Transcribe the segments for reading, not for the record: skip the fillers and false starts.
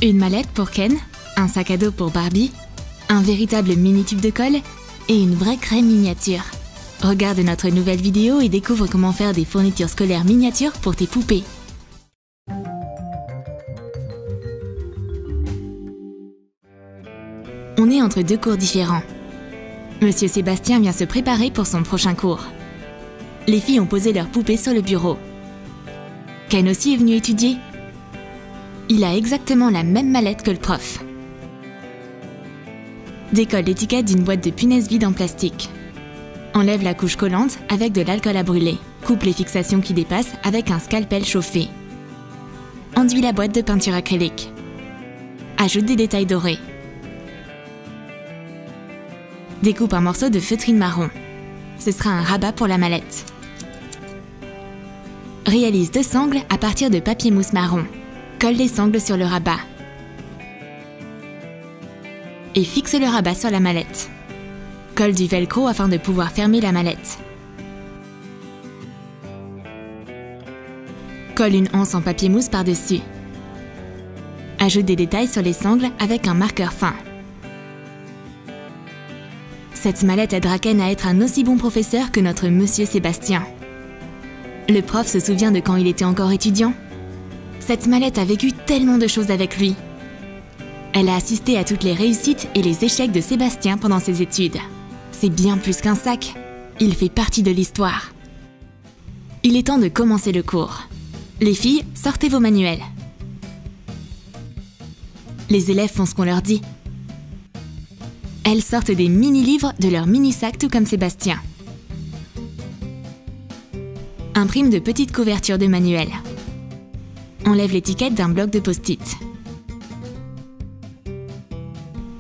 Une mallette pour Ken, un sac à dos pour Barbie, un véritable mini-tube de colle et une vraie craie miniature. Regarde notre nouvelle vidéo et découvre comment faire des fournitures scolaires miniatures pour tes poupées. On est entre deux cours différents. Monsieur Sébastien vient se préparer pour son prochain cours. Les filles ont posé leurs poupées sur le bureau. Ken aussi est venu étudier. Il a exactement la même mallette que le prof. Décolle l'étiquette d'une boîte de punaises vides en plastique. Enlève la couche collante avec de l'alcool à brûler. Coupe les fixations qui dépassent avec un scalpel chauffé. Enduis la boîte de peinture acrylique. Ajoute des détails dorés. Découpe un morceau de feutrine marron. Ce sera un rabat pour la mallette. Réalise deux sangles à partir de papier mousse marron. Colle les sangles sur le rabat. Et fixe le rabat sur la mallette. Colle du velcro afin de pouvoir fermer la mallette. Colle une anse en papier mousse par-dessus. Ajoute des détails sur les sangles avec un marqueur fin. Cette mallette aidera Ken à être un aussi bon professeur que notre Monsieur Sébastien. Le prof se souvient de quand il était encore étudiant. Cette mallette a vécu tellement de choses avec lui. Elle a assisté à toutes les réussites et les échecs de Sébastien pendant ses études. C'est bien plus qu'un sac. Il fait partie de l'histoire. Il est temps de commencer le cours. Les filles, sortez vos manuels. Les élèves font ce qu'on leur dit. Elles sortent des mini-livres de leur mini-sac tout comme Sébastien. Imprime de petites couvertures de manuels. Enlève l'étiquette d'un bloc de post-it.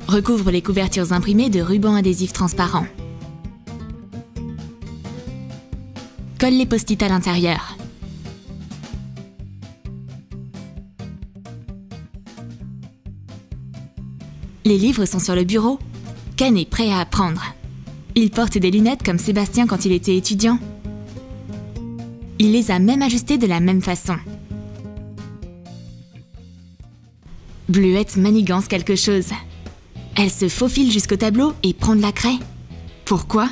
Recouvre les couvertures imprimées de rubans adhésifs transparents. Colle les post-it à l'intérieur. Les livres sont sur le bureau. Ken est prêt à apprendre. Il porte des lunettes comme Sébastien quand il était étudiant. Il les a même ajustées de la même façon. Bleuette manigance quelque chose. Elle se faufile jusqu'au tableau et prend de la craie. Pourquoi?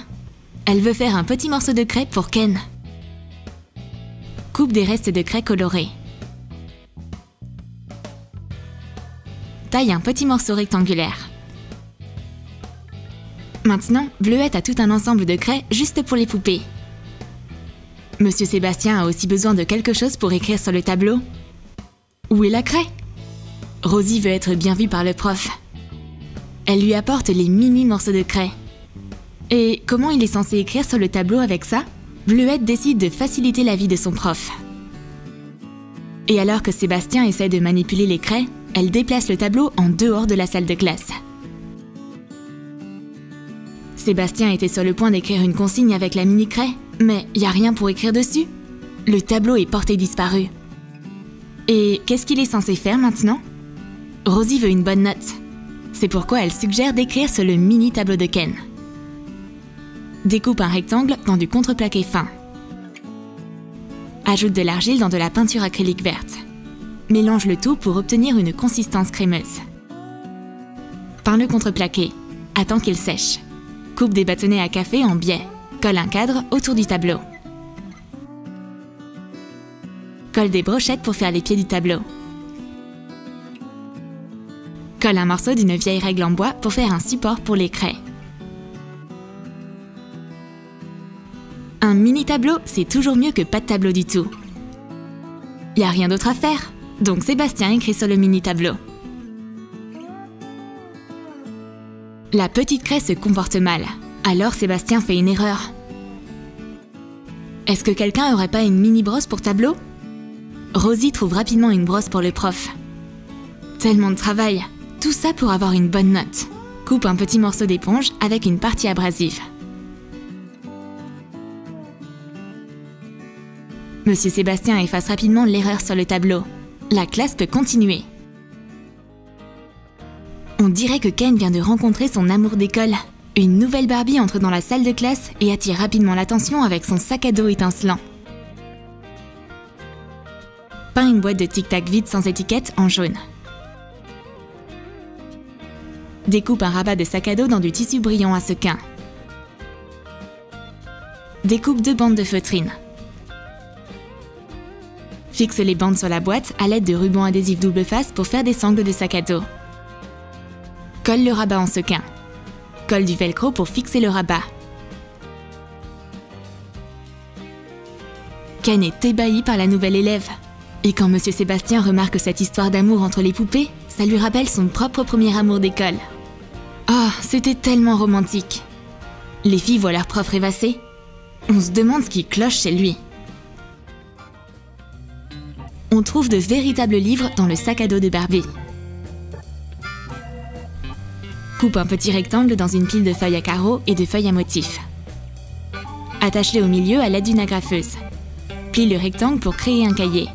Elle veut faire un petit morceau de craie pour Ken. Coupe des restes de craie colorée. Taille un petit morceau rectangulaire. Maintenant, Bleuette a tout un ensemble de craie juste pour les poupées. Monsieur Sébastien a aussi besoin de quelque chose pour écrire sur le tableau. Où est la craie? Rosie veut être bien vue par le prof. Elle lui apporte les mini morceaux de craie. Et comment il est censé écrire sur le tableau avec ça? Bleuette décide de faciliter la vie de son prof. Et alors que Sébastien essaie de manipuler les craies, elle déplace le tableau en dehors de la salle de classe. Sébastien était sur le point d'écrire une consigne avec la mini-craie, mais il n'y a rien pour écrire dessus. Le tableau est porté disparu. Et qu'est-ce qu'il est censé faire maintenant? Rosie veut une bonne note. C'est pourquoi elle suggère d'écrire sur le mini tableau de Ken. Découpe un rectangle dans du contreplaqué fin. Ajoute de l'argile dans de la peinture acrylique verte. Mélange le tout pour obtenir une consistance crémeuse. Peins le contreplaqué. Attends qu'il sèche. Coupe des bâtonnets à café en biais. Colle un cadre autour du tableau. Colle des brochettes pour faire les pieds du tableau. Colle un morceau d'une vieille règle en bois pour faire un support pour les craies. Un mini tableau, c'est toujours mieux que pas de tableau du tout. Il n'y a rien d'autre à faire, donc Sébastien écrit sur le mini tableau. La petite craie se comporte mal, alors Sébastien fait une erreur. Est-ce que quelqu'un aurait pas une mini brosse pour tableau? Rosie trouve rapidement une brosse pour le prof. Tellement de travail, tout ça pour avoir une bonne note. Coupe un petit morceau d'éponge avec une partie abrasive. Monsieur Sébastien efface rapidement l'erreur sur le tableau. La classe peut continuer. On dirait que Ken vient de rencontrer son amour d'école. Une nouvelle Barbie entre dans la salle de classe et attire rapidement l'attention avec son sac à dos étincelant. Peins une boîte de tic-tac vide sans étiquette en jaune. Découpe un rabat de sac à dos dans du tissu brillant à sequins. Découpe 2 bandes de feutrine. Fixe les bandes sur la boîte à l'aide de rubans adhésifs double face pour faire des sangles de sac à dos. Colle le rabat en sequins. Colle du velcro pour fixer le rabat. Ken est ébahi par la nouvelle élève. Et quand Monsieur Sébastien remarque cette histoire d'amour entre les poupées, ça lui rappelle son propre premier amour d'école. Oh, c'était tellement romantique. Les filles voient leur prof rêvasser. On se demande ce qui cloche chez lui. On trouve de véritables livres dans le sac à dos de Barbie. Coupe un petit rectangle dans une pile de feuilles à carreaux et de feuilles à motifs. Attache-les au milieu à l'aide d'une agrafeuse. Plie le rectangle pour créer un cahier.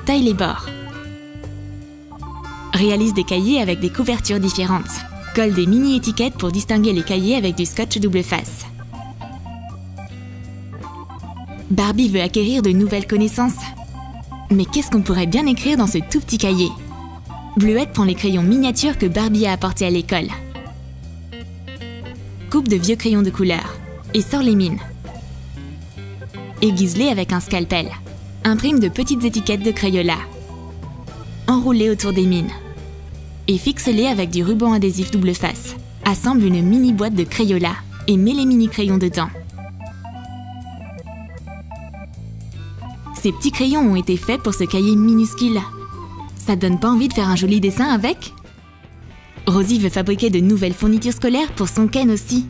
Taille les bords. Réalise des cahiers avec des couvertures différentes. Colle des mini-étiquettes pour distinguer les cahiers avec du scotch double face. Barbie veut acquérir de nouvelles connaissances. Mais qu'est-ce qu'on pourrait bien écrire dans ce tout petit cahier? Bleuette prend les crayons miniatures que Barbie a apportés à l'école. Coupe de vieux crayons de couleur et sort les mines. Aiguise-les avec un scalpel. Imprime de petites étiquettes de Crayola. Enroule-les autour des mines. Et fixe-les avec du ruban adhésif double face. Assemble une mini boîte de Crayola et mets les mini crayons dedans. Ces petits crayons ont été faits pour ce cahier minuscule. Ça donne pas envie de faire un joli dessin avec? Rosie veut fabriquer de nouvelles fournitures scolaires pour son Ken aussi.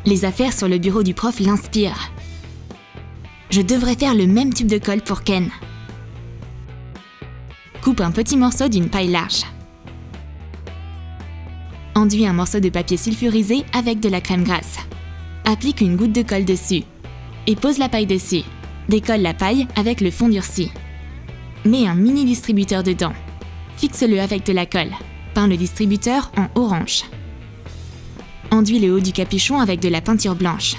Les affaires sur le bureau du prof l'inspirent. Je devrais faire le même tube de colle pour Ken. Coupe un petit morceau d'une paille large. Enduis un morceau de papier sulfurisé avec de la crème grasse. Applique une goutte de colle dessus. Et pose la paille dessus. Décolle la paille avec le fond durci. Mets un mini distributeur dedans. Fixe-le avec de la colle. Peins le distributeur en orange. Enduis le haut du capuchon avec de la peinture blanche.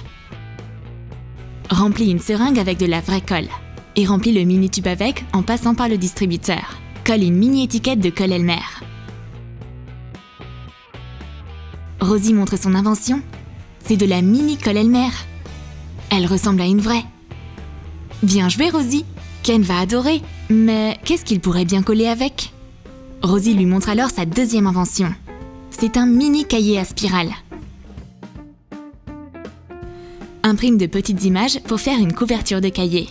Remplis une seringue avec de la vraie colle. Et remplis le mini tube avec en passant par le distributeur. Colle une mini étiquette de colle Elmer. Rosie montre son invention. C'est de la mini colle Elmer. Elle ressemble à une vraie. Bien joué, Rosie. Ken va adorer. Mais qu'est-ce qu'il pourrait bien coller avec? Rosie lui montre alors sa deuxième invention. C'est un mini cahier à spirale. Imprime de petites images pour faire une couverture de cahier.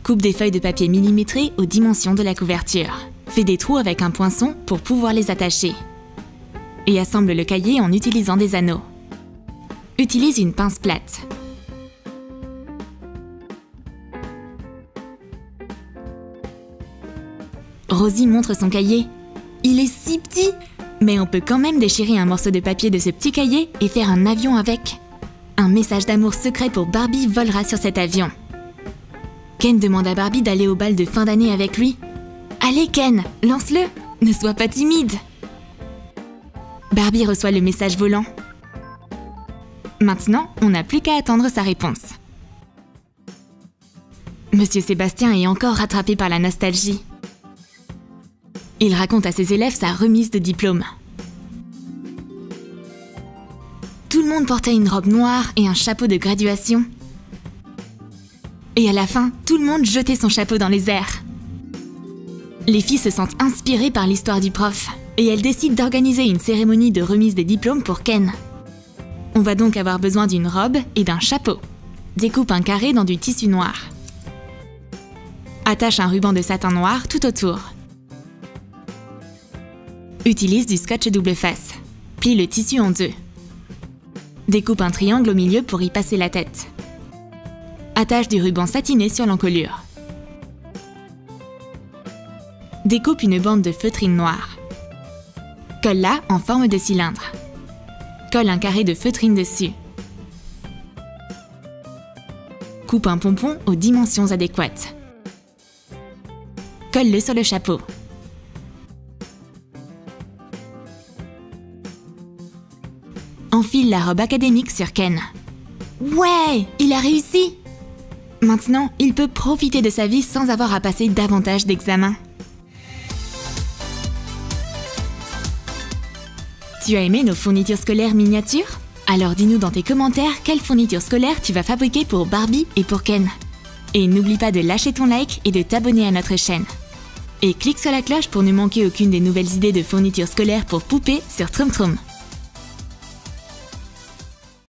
Coupe des feuilles de papier millimétrées aux dimensions de la couverture. Fais des trous avec un poinçon pour pouvoir les attacher. Et assemble le cahier en utilisant des anneaux. Utilise une pince plate. Rosie montre son cahier. Il est si petit! Mais on peut quand même déchirer un morceau de papier de ce petit cahier et faire un avion avec. Un message d'amour secret pour Barbie volera sur cet avion. Ken demande à Barbie d'aller au bal de fin d'année avec lui. Allez Ken, lance-le! Ne sois pas timide! Barbie reçoit le message volant. Maintenant, on n'a plus qu'à attendre sa réponse. Monsieur Sébastien est encore rattrapé par la nostalgie. Il raconte à ses élèves sa remise de diplôme. Tout le monde portait une robe noire et un chapeau de graduation. Et à la fin, tout le monde jetait son chapeau dans les airs. Les filles se sentent inspirées par l'histoire du prof et elles décident d'organiser une cérémonie de remise des diplômes pour Ken. On va donc avoir besoin d'une robe et d'un chapeau. Découpe un carré dans du tissu noir. Attache un ruban de satin noir tout autour. Utilise du scotch double face. Plie le tissu en deux. Découpe un triangle au milieu pour y passer la tête. Attache du ruban satiné sur l'encolure. Découpe une bande de feutrine noire. Colle-la en forme de cylindre. Colle un carré de feutrine dessus. Coupe un pompon aux dimensions adéquates. Colle-le sur le chapeau. Enfile la robe académique sur Ken. Ouais, il a réussi! Maintenant, il peut profiter de sa vie sans avoir à passer davantage d'examens. Tu as aimé nos fournitures scolaires miniatures? Alors dis-nous dans tes commentaires quelle fourniture scolaire tu vas fabriquer pour Barbie et pour Ken. Et n'oublie pas de lâcher ton like et de t'abonner à notre chaîne. Et clique sur la cloche pour ne manquer aucune des nouvelles idées de fournitures scolaires pour poupées sur Troom Troom.